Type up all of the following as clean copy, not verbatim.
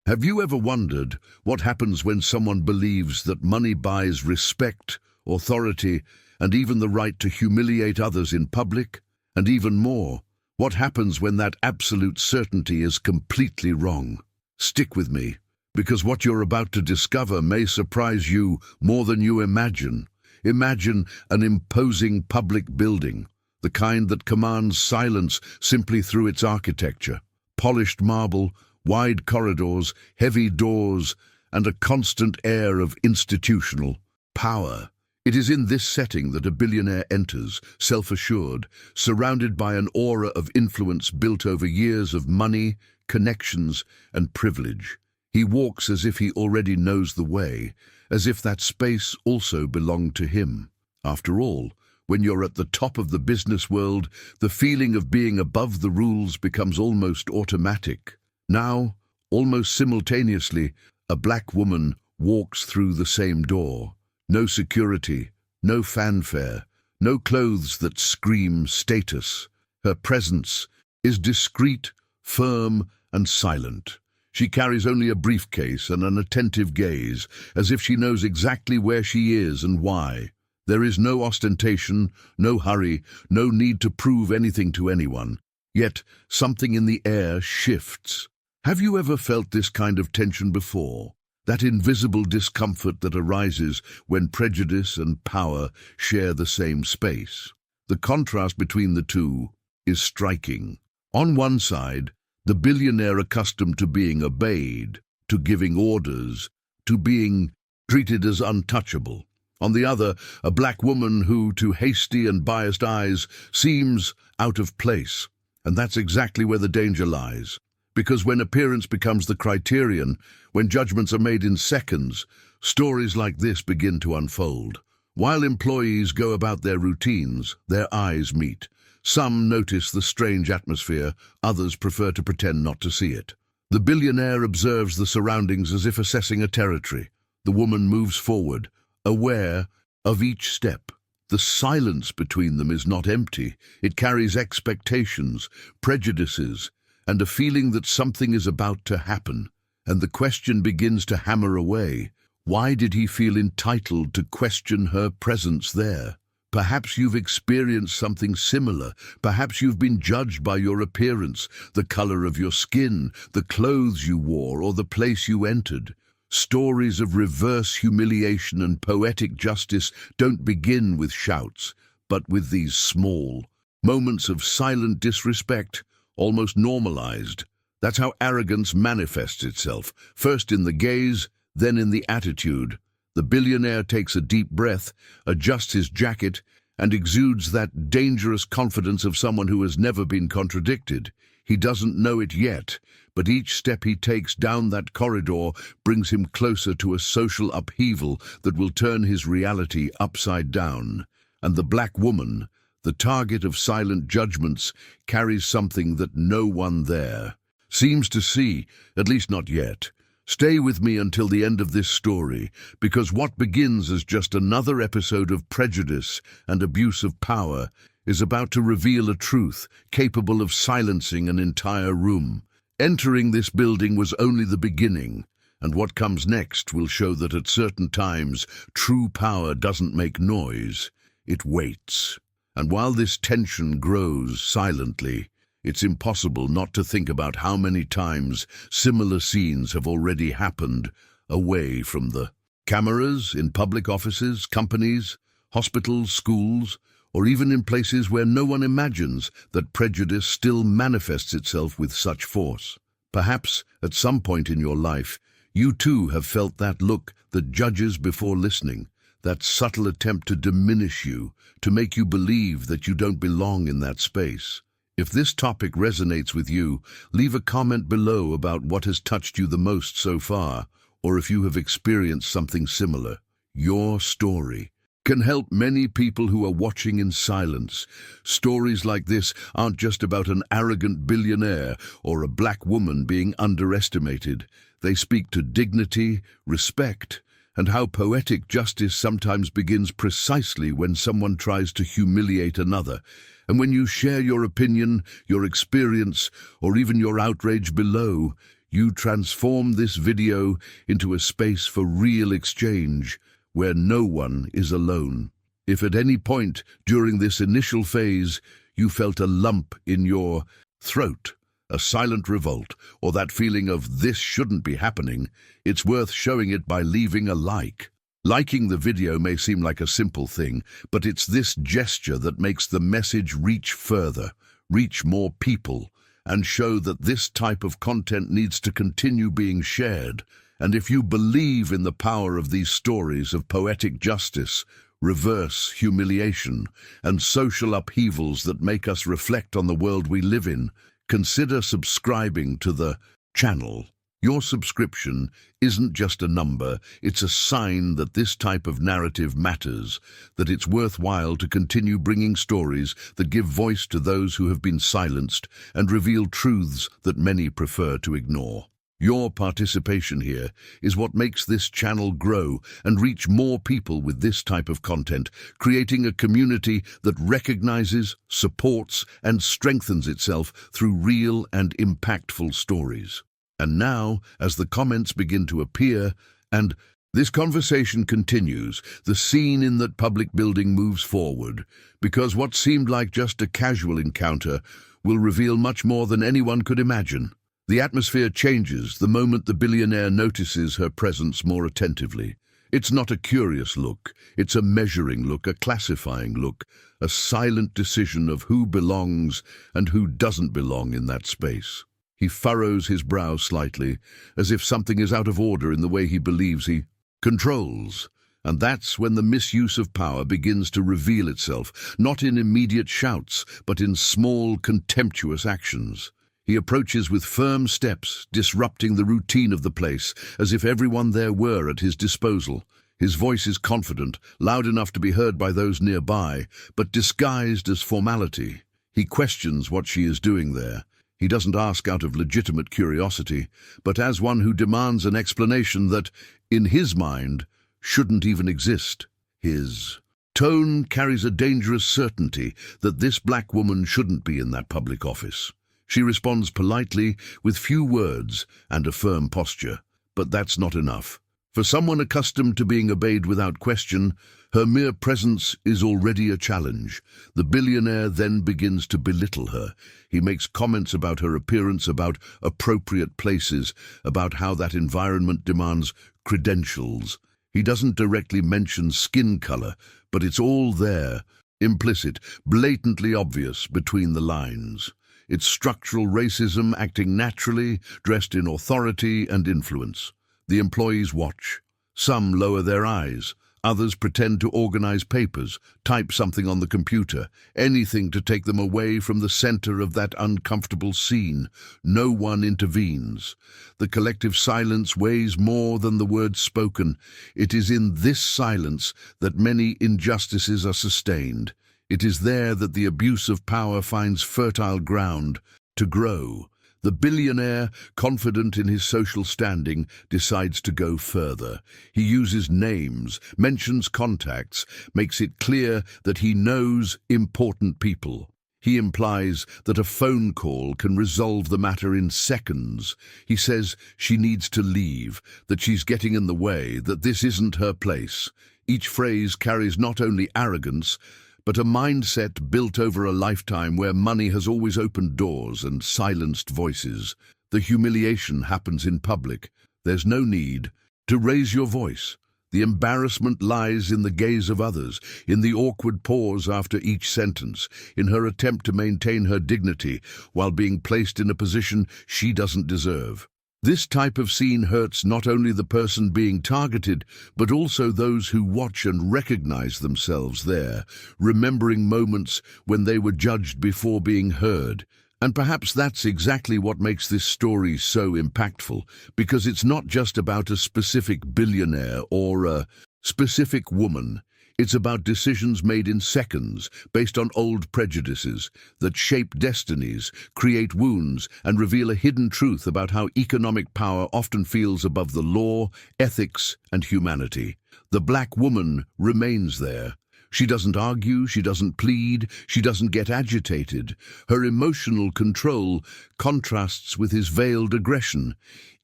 Have you ever wondered what happens when someone believes that money buys respect, authority, and even the right to humiliate others in public? And even more, what happens when that absolute certainty is completely wrong? Stick with me, because what you're about to discover may surprise you more than you imagine. Imagine an imposing public building, the kind that commands silence simply through its architecture. Polished marble, wide corridors, heavy doors, and a constant air of institutional power. It is in this setting that a billionaire enters, self-assured, surrounded by an aura of influence built over years of money, connections, and privilege. He walks as if he already knows the way, as if that space also belonged to him. After all, when you're at the top of the business world, the feeling of being above the rules becomes almost automatic. Now, almost simultaneously, a black woman walks through the same door. No security, no fanfare, no clothes that scream status. Her presence is discreet, firm, and silent. She carries only a briefcase and an attentive gaze, as if she knows exactly where she is and why. There is no ostentation, no hurry, no need to prove anything to anyone. Yet, something in the air shifts. Have you ever felt this kind of tension before? That invisible discomfort that arises when prejudice and power share the same space. The contrast between the two is striking. On one side, the billionaire accustomed to being obeyed, to giving orders, to being treated as untouchable. On the other, a black woman who, to hasty and biased eyes, seems out of place. And that's exactly where the danger lies. Because when appearance becomes the criterion, when judgments are made in seconds, stories like this begin to unfold. While employees go about their routines, their eyes meet. Some notice the strange atmosphere, others prefer to pretend not to see it. The billionaire observes the surroundings as if assessing a territory. The woman moves forward, aware of each step. The silence between them is not empty. It carries expectations, prejudices, and a feeling that something is about to happen. And the question begins to hammer away. Why did he feel entitled to question her presence there? Perhaps you've experienced something similar. Perhaps you've been judged by your appearance, the color of your skin, the clothes you wore, or the place you entered. Stories of reverse humiliation and poetic justice don't begin with shouts, but with these small moments of silent disrespect, almost normalized. That's how arrogance manifests itself, first in the gaze, then in the attitude. The billionaire takes a deep breath, adjusts his jacket, and exudes that dangerous confidence of someone who has never been contradicted. He doesn't know it yet, but each step he takes down that corridor brings him closer to a social upheaval that will turn his reality upside down. And the black woman, the target of silent judgments, carries something that no one there seems to see, at least not yet. Stay with me until the end of this story, because what begins as just another episode of prejudice and abuse of power is about to reveal a truth capable of silencing an entire room. Entering this building was only the beginning, and what comes next will show that at certain times, true power doesn't make noise, it waits. And while this tension grows silently, it's impossible not to think about how many times similar scenes have already happened away from the cameras, in public offices, companies, hospitals, schools, or even in places where no one imagines that prejudice still manifests itself with such force. Perhaps, at some point in your life, you too have felt that look that judges before listening, that subtle attempt to diminish you, to make you believe that you don't belong in that space. If this topic resonates with you, leave a comment below about what has touched you the most so far, or if you have experienced something similar. Your story can help many people who are watching in silence. Stories like this aren't just about an arrogant billionaire or a black woman being underestimated. They speak to dignity, respect, and how poetic justice sometimes begins precisely when someone tries to humiliate another. And when you share your opinion, your experience, or even your outrage below, You transform this video into a space for real exchange where no one is alone. If at any point during this initial phase you felt a lump in your throat, a silent revolt, or that feeling of "this shouldn't be happening," it's worth showing it by leaving a like. Liking the video may seem like a simple thing, but it's this gesture that makes the message reach further, reach more people, and show that this type of content needs to continue being shared. And if you believe in the power of these stories of poetic justice, reverse humiliation, and social upheavals that make us reflect on the world we live in, consider subscribing to the channel. Your subscription isn't just a number, it's a sign that this type of narrative matters, that it's worthwhile to continue bringing stories that give voice to those who have been silenced and reveal truths that many prefer to ignore. Your participation here is what makes this channel grow and reach more people with this type of content, creating a community that recognizes, supports, and strengthens itself through real and impactful stories. And now, as the comments begin to appear, and this conversation continues, the scene in that public building moves forward, because what seemed like just a casual encounter will reveal much more than anyone could imagine. The atmosphere changes the moment the billionaire notices her presence more attentively. It's not a curious look, it's a measuring look, a classifying look, a silent decision of who belongs and who doesn't belong in that space. He furrows his brow slightly, as if something is out of order in the way he believes he controls. And that's when the misuse of power begins to reveal itself, not in immediate shouts, but in small, contemptuous actions. He approaches with firm steps, disrupting the routine of the place, as if everyone there were at his disposal. His voice is confident, loud enough to be heard by those nearby, but disguised as formality. He questions what she is doing there. He doesn't ask out of legitimate curiosity, but as one who demands an explanation that, in his mind, shouldn't even exist. His tone carries a dangerous certainty that this black woman shouldn't be in that public office. She responds politely, with few words and a firm posture, but that's not enough. For someone accustomed to being obeyed without question, her mere presence is already a challenge. The billionaire then begins to belittle her. He makes comments about her appearance, about appropriate places, about how that environment demands credentials. He doesn't directly mention skin color, but it's all there, implicit, blatantly obvious between the lines. It's structural racism acting naturally, dressed in authority and influence. The employees watch. Some lower their eyes. Others pretend to organize papers, type something on the computer, anything to take them away from the center of that uncomfortable scene. No one intervenes. The collective silence weighs more than the words spoken. It is in this silence that many injustices are sustained. It is there that the abuse of power finds fertile ground to grow. The billionaire, confident in his social standing, decides to go further. He uses names, mentions contacts, makes it clear that he knows important people. He implies that a phone call can resolve the matter in seconds. He says she needs to leave, that she's getting in the way, that this isn't her place. Each phrase carries not only arrogance, but a mindset built over a lifetime where money has always opened doors and silenced voices. The humiliation happens in public. There's no need to raise your voice. The embarrassment lies in the gaze of others, in the awkward pause after each sentence, in her attempt to maintain her dignity while being placed in a position she doesn't deserve. This type of scene hurts not only the person being targeted, but also those who watch and recognize themselves there, remembering moments when they were judged before being heard. And perhaps that's exactly what makes this story so impactful, because it's not just about a specific billionaire or a specific woman. It's about decisions made in seconds, based on old prejudices, that shape destinies, create wounds, and reveal a hidden truth about how economic power often feels above the law, ethics, and humanity. The black woman remains there. She doesn't argue, she doesn't plead, she doesn't get agitated. Her emotional control contrasts with his veiled aggression.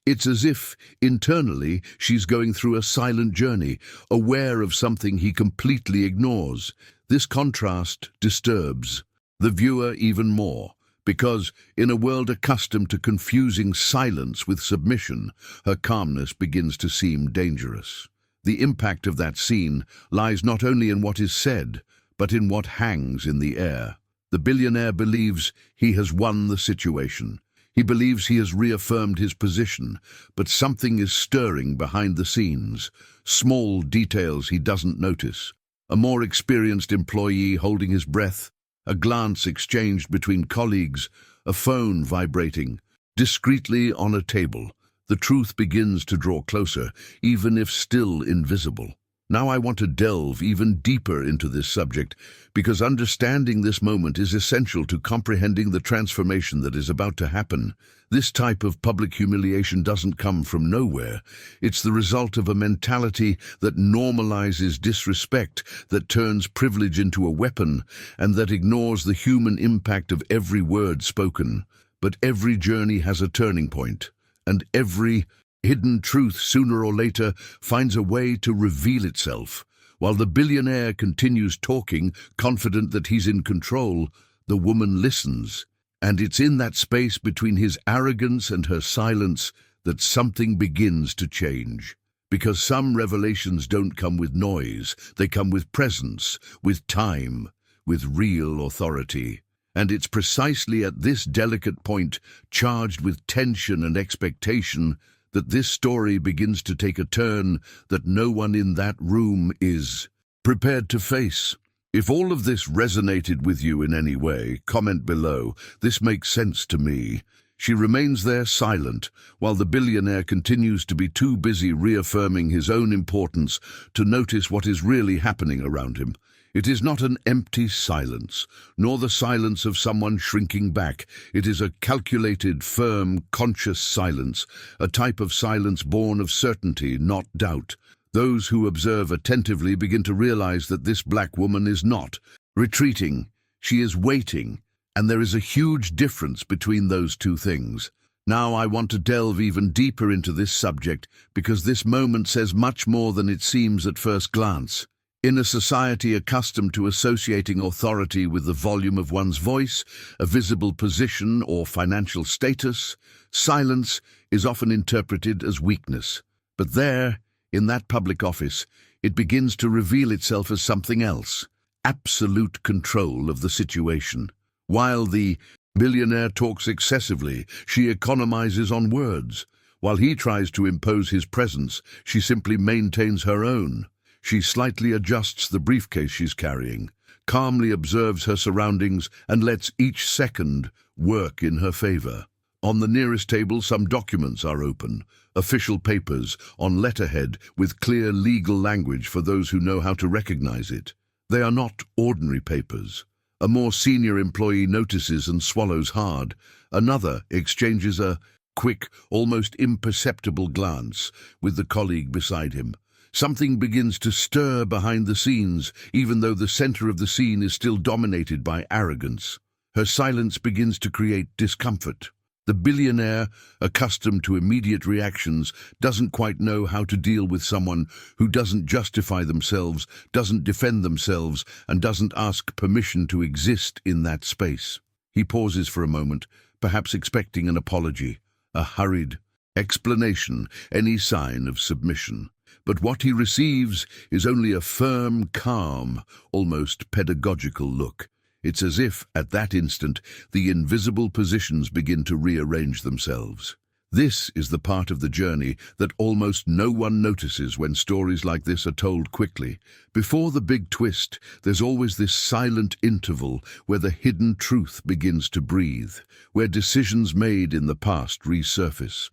It's as if, internally, she's going through a silent journey, aware of something he completely ignores. This contrast disturbs the viewer even more, because, in a world accustomed to confusing silence with submission, her calmness begins to seem dangerous. The impact of that scene lies not only in what is said, but in what hangs in the air. The billionaire believes he has won the situation. He believes he has reaffirmed his position, but something is stirring behind the scenes, small details he doesn't notice. A more experienced employee holding his breath, a glance exchanged between colleagues, a phone vibrating. Discreetly on a table, the truth begins to draw closer, even if still invisible. Now I want to delve even deeper into this subject, because understanding this moment is essential to comprehending the transformation that is about to happen. This type of public humiliation doesn't come from nowhere. It's the result of a mentality that normalizes disrespect, that turns privilege into a weapon, and that ignores the human impact of every word spoken. But every journey has a turning point, and every hidden truth sooner or later finds a way to reveal itself. While the billionaire continues talking, confident that he's in control, the woman listens. And it's in that space between his arrogance and her silence that something begins to change. Because some revelations don't come with noise, they come with presence, with time, with real authority. And it's precisely at this delicate point, charged with tension and expectation, that this story begins to take a turn that no one in that room is prepared to face. If all of this resonated with you in any way, comment below. This makes sense to me. She remains there silent, while the billionaire continues to be too busy reaffirming his own importance to notice what is really happening around him. It is not an empty silence, nor the silence of someone shrinking back. It is a calculated, firm, conscious silence, a type of silence born of certainty, not doubt. Those who observe attentively begin to realize that this black woman is not retreating, she is waiting, and there is a huge difference between those two things. Now I want to delve even deeper into this subject, because this moment says much more than it seems at first glance. In a society accustomed to associating authority with the volume of one's voice, a visible position, or financial status, silence is often interpreted as weakness. But there, in that public office, it begins to reveal itself as something else: absolute control of the situation. While the billionaire talks excessively, she economizes on words. While he tries to impose his presence, she simply maintains her own. She slightly adjusts the briefcase she's carrying, calmly observes her surroundings, and lets each second work in her favor. On the nearest table, some documents are open, official papers on letterhead with clear legal language for those who know how to recognize it. They are not ordinary papers. A more senior employee notices and swallows hard. Another exchanges a quick, almost imperceptible glance with the colleague beside him. Something begins to stir behind the scenes, even though the center of the scene is still dominated by arrogance. Her silence begins to create discomfort. The billionaire, accustomed to immediate reactions, doesn't quite know how to deal with someone who doesn't justify themselves, doesn't defend themselves, and doesn't ask permission to exist in that space. He pauses for a moment, perhaps expecting an apology, a hurried explanation, any sign of submission. But what he receives is only a firm, calm, almost pedagogical look. It's as if, at that instant, the invisible positions begin to rearrange themselves. This is the part of the journey that almost no one notices when stories like this are told quickly. Before the big twist, there's always this silent interval where the hidden truth begins to breathe, where decisions made in the past resurface,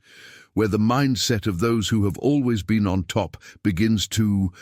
where the mindset of those who have always been on top begins to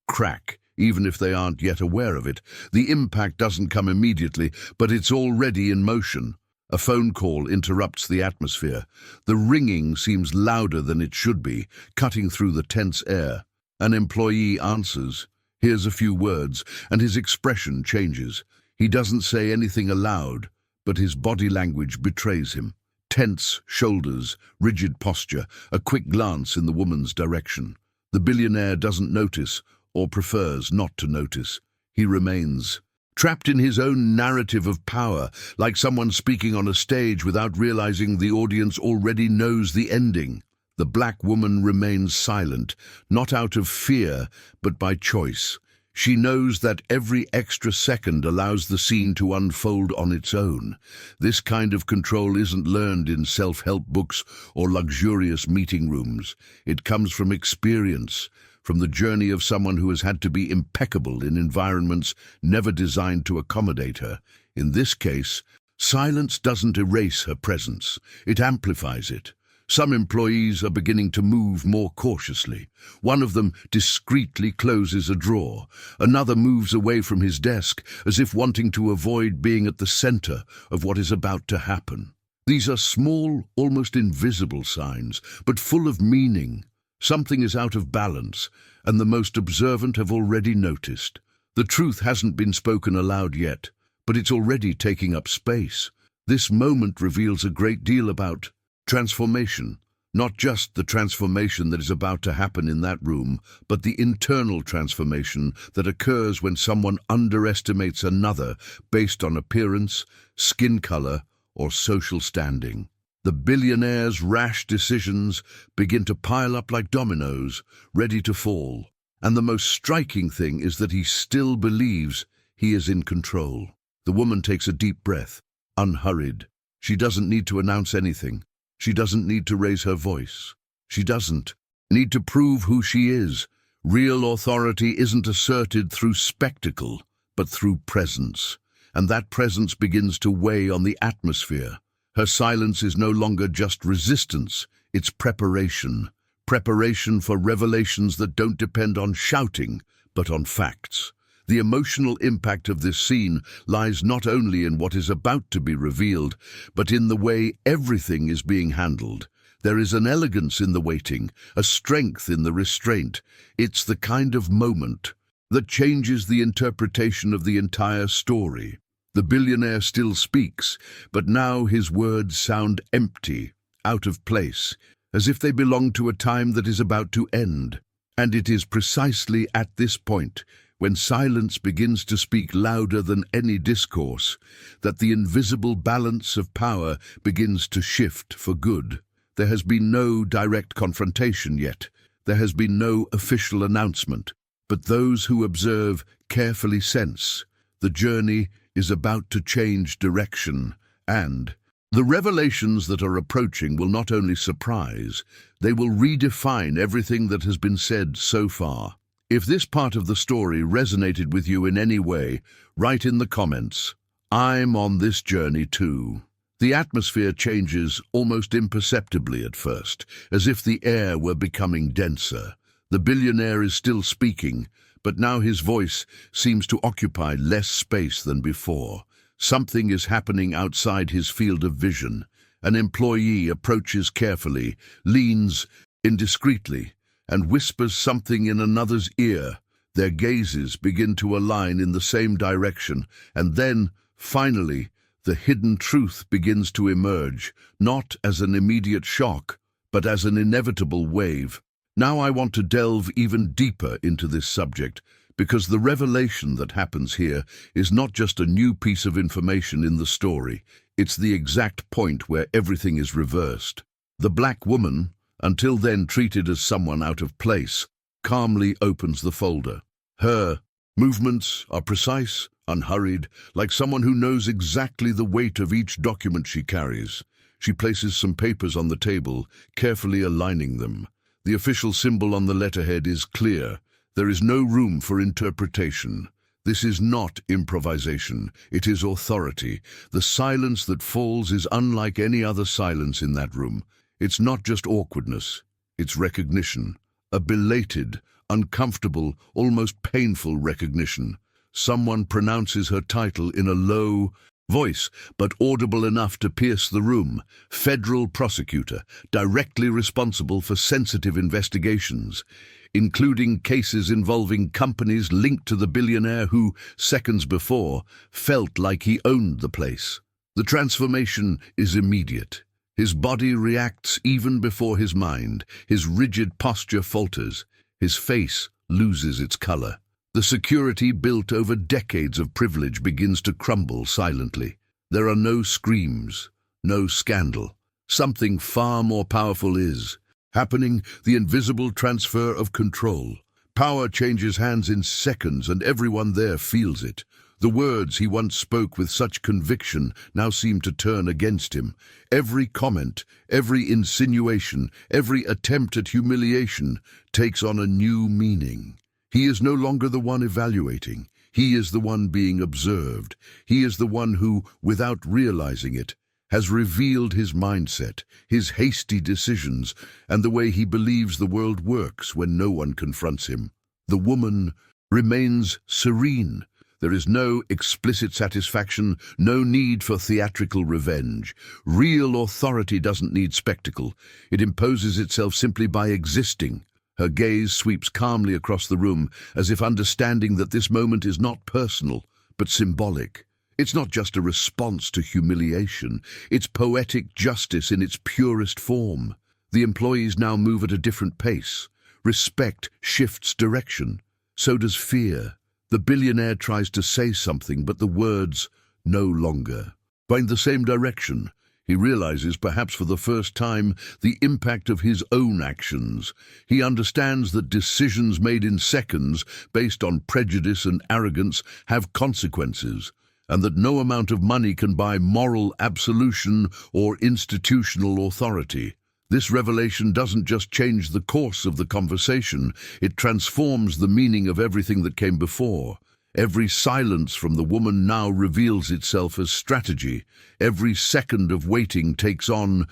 crack, even if they aren't yet aware of it. The impact doesn't come immediately, but it's already in motion. A phone call interrupts the atmosphere. The ringing seems louder than it should be, cutting through the tense air. An employee answers, hears a few words, and his expression changes. He doesn't say anything aloud, but his body language betrays him. Tense shoulders, rigid posture, a quick glance in the woman's direction. The billionaire doesn't notice, or prefers not to notice. He remains trapped in his own narrative of power, like someone speaking on a stage without realizing the audience already knows the ending. The black woman remains silent, not out of fear, but by choice. She knows that every extra second allows the scene to unfold on its own. This kind of control isn't learned in self-help books or luxurious meeting rooms. It comes from experience, from the journey of someone who has had to be impeccable in environments never designed to accommodate her. In this case, silence doesn't erase her presence, it amplifies it. Some employees are beginning to move more cautiously. One of them discreetly closes a drawer. Another moves away from his desk as if wanting to avoid being at the center of what is about to happen. These are small, almost invisible signs, but full of meaning. Something is out of balance, and the most observant have already noticed. The truth hasn't been spoken aloud yet, but it's already taking up space. This moment reveals a great deal about transformation, not just the transformation that is about to happen in that room, but the internal transformation that occurs when someone underestimates another based on appearance, skin color, or social standing. The billionaire's rash decisions begin to pile up like dominoes, ready to fall. And the most striking thing is that he still believes he is in control. The woman takes a deep breath, unhurried. She doesn't need to announce anything. She doesn't need to raise her voice. She doesn't need to prove who she is. Real authority isn't asserted through spectacle, but through presence. And that presence begins to weigh on the atmosphere. Her silence is no longer just resistance, it's preparation. Preparation for revelations that don't depend on shouting, but on facts. The emotional impact of this scene lies not only in what is about to be revealed, but in the way everything is being handled. There is an elegance in the waiting, a strength in the restraint. It's the kind of moment that changes the interpretation of the entire story. The billionaire still speaks, but now his words sound empty, out of place, as if they belong to a time that is about to end. And it is precisely at this point, when silence begins to speak louder than any discourse, that the invisible balance of power begins to shift for good. There has been no direct confrontation yet. There has been no official announcement. But those who observe carefully sense the journey is about to change direction, and the revelations that are approaching will not only surprise, they will redefine everything that has been said so far. If this part of the story resonated with you in any way, write in the comments, "I'm on this journey too." The atmosphere changes almost imperceptibly at first, as if the air were becoming denser. The billionaire is still speaking, but now his voice seems to occupy less space than before. Something is happening outside his field of vision. An employee approaches carefully, leans indiscreetly, and whispers something in another's ear. Their gazes begin to align in the same direction, and then, finally, the hidden truth begins to emerge, not as an immediate shock, but as an inevitable wave. Now I want to delve even deeper into this subject, because the revelation that happens here is not just a new piece of information in the story, it's the exact point where everything is reversed. The black woman, until then treated as someone out of place, calmly opens the folder. Her movements are precise, unhurried, like someone who knows exactly the weight of each document she carries. She places some papers on the table, carefully aligning them. The official symbol on the letterhead is clear. There is no room for interpretation. This is not improvisation, it is authority. The silence that falls is unlike any other silence in that room. It's not just awkwardness, it's recognition. A belated, uncomfortable, almost painful recognition. Someone pronounces her title in a low voice, but audible enough to pierce the room. Federal prosecutor, directly responsible for sensitive investigations, including cases involving companies linked to the billionaire who, seconds before, felt like he owned the place. The transformation is immediate. His body reacts even before his mind. His rigid posture falters. His face loses its color. The security built over decades of privilege begins to crumble silently. There are no screams, no scandal. Something far more powerful is happening, the invisible transfer of control. Power changes hands in seconds, and everyone there feels it. The words he once spoke with such conviction now seem to turn against him. Every comment, every insinuation, every attempt at humiliation takes on a new meaning. He is no longer the one evaluating. He is the one being observed. He is the one who, without realizing it, has revealed his mindset, his hasty decisions, and the way he believes the world works when no one confronts him. The woman remains serene. There is no explicit satisfaction, no need for theatrical revenge. Real authority doesn't need spectacle. It imposes itself simply by existing. Her gaze sweeps calmly across the room, as if understanding that this moment is not personal, but symbolic. It's not just a response to humiliation. It's poetic justice in its purest form. The employees now move at a different pace. Respect shifts direction. So does fear. The billionaire tries to say something, but the words no longer find the same direction. He realizes, perhaps for the first time, the impact of his own actions. He understands that decisions made in seconds, based on prejudice and arrogance, have consequences, and that no amount of money can buy moral absolution or institutional authority. This revelation doesn't just change the course of the conversation, it transforms the meaning of everything that came before. Every silence from the woman now reveals itself as strategy. Every second of waiting takes on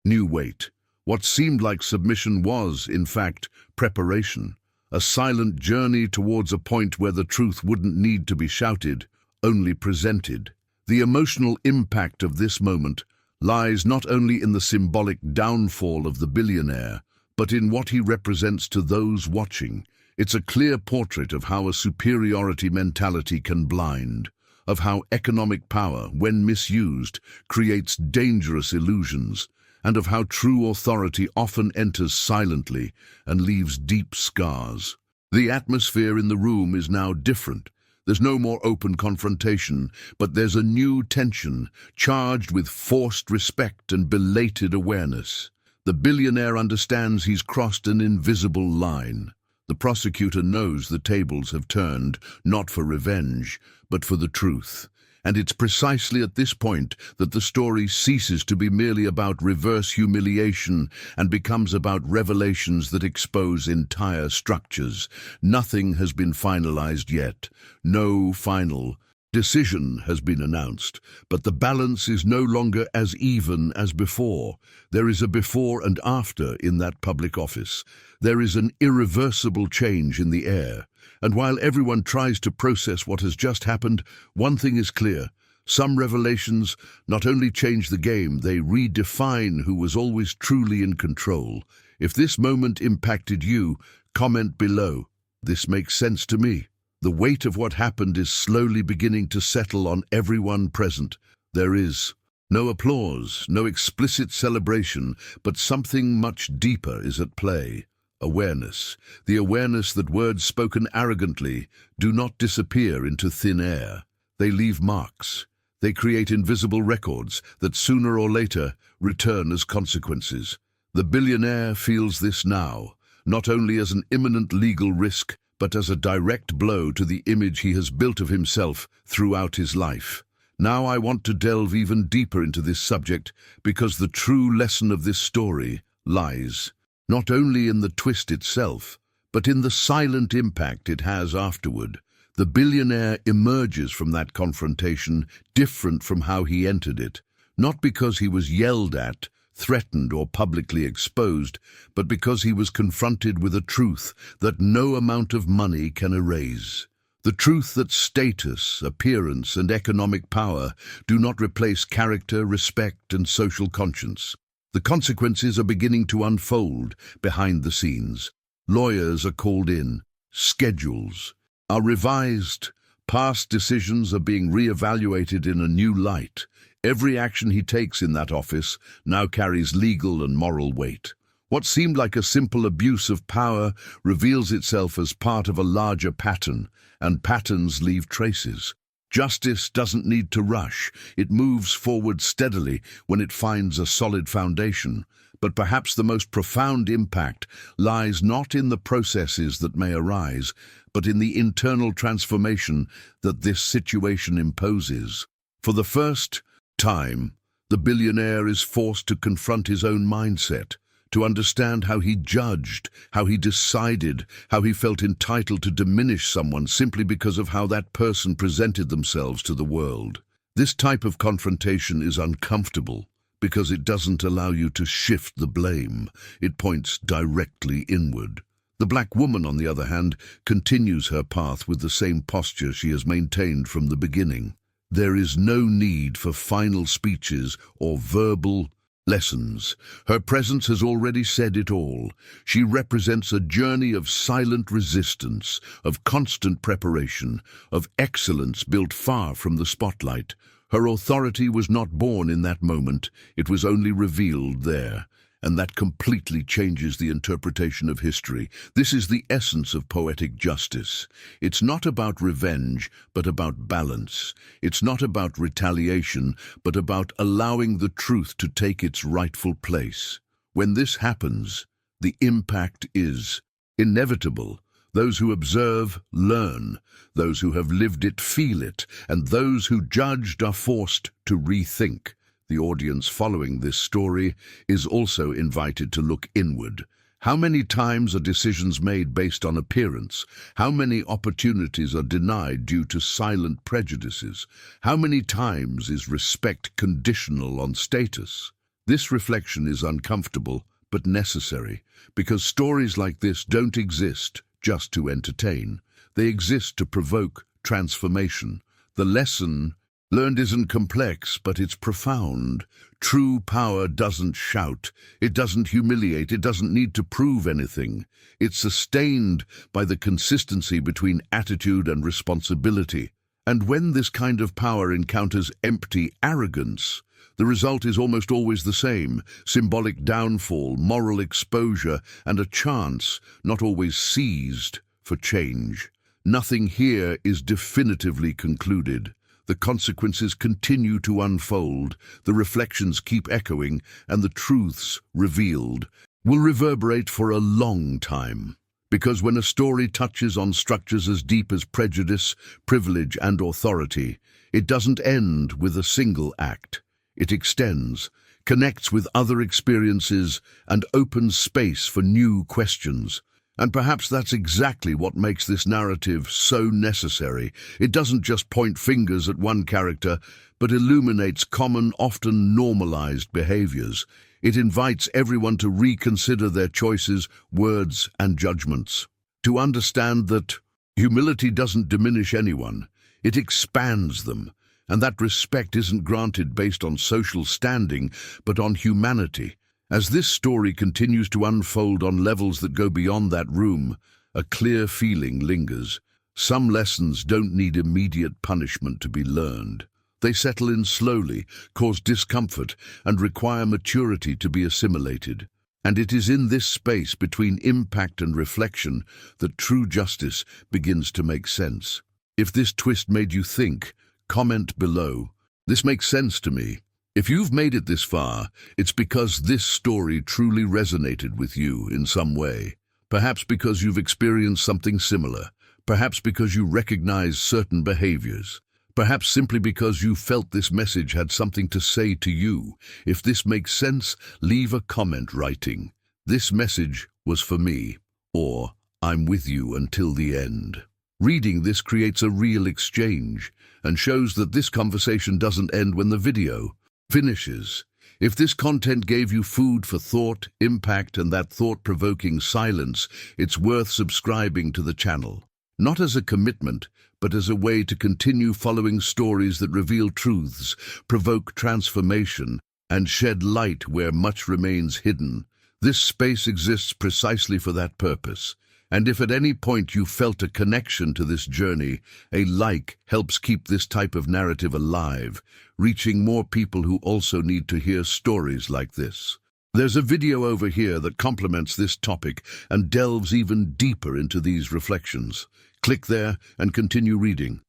new weight. What seemed like submission was, in fact, preparation. A silent journey towards a point where the truth wouldn't need to be shouted, only presented. The emotional impact of this moment lies not only in the symbolic downfall of the billionaire, but in what he represents to those watching. It's a clear portrait of how a superiority mentality can blind, of how economic power, when misused, creates dangerous illusions, and of how true authority often enters silently and leaves deep scars. The atmosphere in the room is now different. There's no more open confrontation, but there's a new tension, charged with forced respect and belated awareness. The billionaire understands he's crossed an invisible line. The prosecutor knows the tables have turned, not for revenge, but for the truth. And it's precisely at this point that the story ceases to be merely about reverse humiliation and becomes about revelations that expose entire structures. Nothing has been finalized yet. No final decision has been announced, but the balance is no longer as even as before. There is a before and after in that public office. There is an irreversible change in the air. And while everyone tries to process what has just happened, one thing is clear. Some revelations not only change the game, they redefine who was always truly in control. If this moment impacted you, comment below. This makes sense to me. The weight of what happened is slowly beginning to settle on everyone present. There is no applause, no explicit celebration, but something much deeper is at play. Awareness. The awareness that words spoken arrogantly do not disappear into thin air. They leave marks. They create invisible records that sooner or later return as consequences. The billionaire feels this now, not only as an imminent legal risk, but as a direct blow to the image he has built of himself throughout his life. Now I want to delve even deeper into this subject, because the true lesson of this story lies not only in the twist itself, but in the silent impact it has afterward. The billionaire emerges from that confrontation different from how he entered it, not because he was yelled at, threatened, or publicly exposed, but because he was confronted with a truth that no amount of money can erase. The truth that status, appearance, and economic power do not replace character, respect, and social conscience. The consequences are beginning to unfold behind the scenes. Lawyers are called in. Schedules are revised. Past decisions are being re-evaluated in a new light. Every action he takes in that office now carries legal and moral weight. What seemed like a simple abuse of power reveals itself as part of a larger pattern, and patterns leave traces. Justice doesn't need to rush. It moves forward steadily when it finds a solid foundation. But perhaps the most profound impact lies not in the processes that may arise, but in the internal transformation that this situation imposes. For the first time, the billionaire is forced to confront his own mindset, to understand how he judged, how he decided, how he felt entitled to diminish someone simply because of how that person presented themselves to the world. This type of confrontation is uncomfortable because it doesn't allow you to shift the blame. It points directly inward. The black woman, on the other hand, continues her path with the same posture she has maintained from the beginning. There is no need for final speeches or verbal lessons. Her presence has already said it all. She represents a journey of silent resistance, of constant preparation, of excellence built far from the spotlight. Her authority was not born in that moment, it was only revealed there. And that completely changes the interpretation of history. This is the essence of poetic justice. It's not about revenge, but about balance. It's not about retaliation, but about allowing the truth to take its rightful place. When this happens, the impact is inevitable. Those who observe learn. Those who have lived it feel it. And those who judged are forced to rethink. The audience following this story is also invited to look inward. How many times are decisions made based on appearance? How many opportunities are denied due to silent prejudices? How many times is respect conditional on status? This reflection is uncomfortable but necessary, because stories like this don't exist just to entertain. They exist to provoke transformation. The lesson learned isn't complex, but it's profound. True power doesn't shout, it doesn't humiliate, it doesn't need to prove anything. It's sustained by the consistency between attitude and responsibility. And when this kind of power encounters empty arrogance, the result is almost always the same: symbolic downfall, moral exposure, and a chance, not always seized, for change. Nothing here is definitively concluded. The consequences continue to unfold, the reflections keep echoing, and the truths revealed will reverberate for a long time. Because when a story touches on structures as deep as prejudice, privilege, and authority, it doesn't end with a single act. It extends, connects with other experiences, and opens space for new questions. And perhaps that's exactly what makes this narrative so necessary. It doesn't just point fingers at one character, but illuminates common, often normalized behaviors. It invites everyone to reconsider their choices, words, and judgments. To understand that humility doesn't diminish anyone, it expands them. And that respect isn't granted based on social standing, but on humanity. As this story continues to unfold on levels that go beyond that room, a clear feeling lingers. Some lessons don't need immediate punishment to be learned. They settle in slowly, cause discomfort, and require maturity to be assimilated. And it is in this space between impact and reflection that true justice begins to make sense. If this twist made you think, comment below. This makes sense to me. If you've made it this far, it's because this story truly resonated with you in some way. Perhaps because you've experienced something similar. Perhaps because you recognize certain behaviors. Perhaps simply because you felt this message had something to say to you. If this makes sense, leave a comment writing, "This message was for me," or "I'm with you until the end." Reading this creates a real exchange and shows that this conversation doesn't end when the video finishes. If this content gave you food for thought, impact, and that thought-provoking silence, it's worth subscribing to the channel. Not as a commitment, but as a way to continue following stories that reveal truths, provoke transformation, and shed light where much remains hidden. This space exists precisely for that purpose. And if at any point you felt a connection to this journey, a like helps keep this type of narrative alive, reaching more people who also need to hear stories like this. There's a video over here that complements this topic and delves even deeper into these reflections. Click there and continue reading.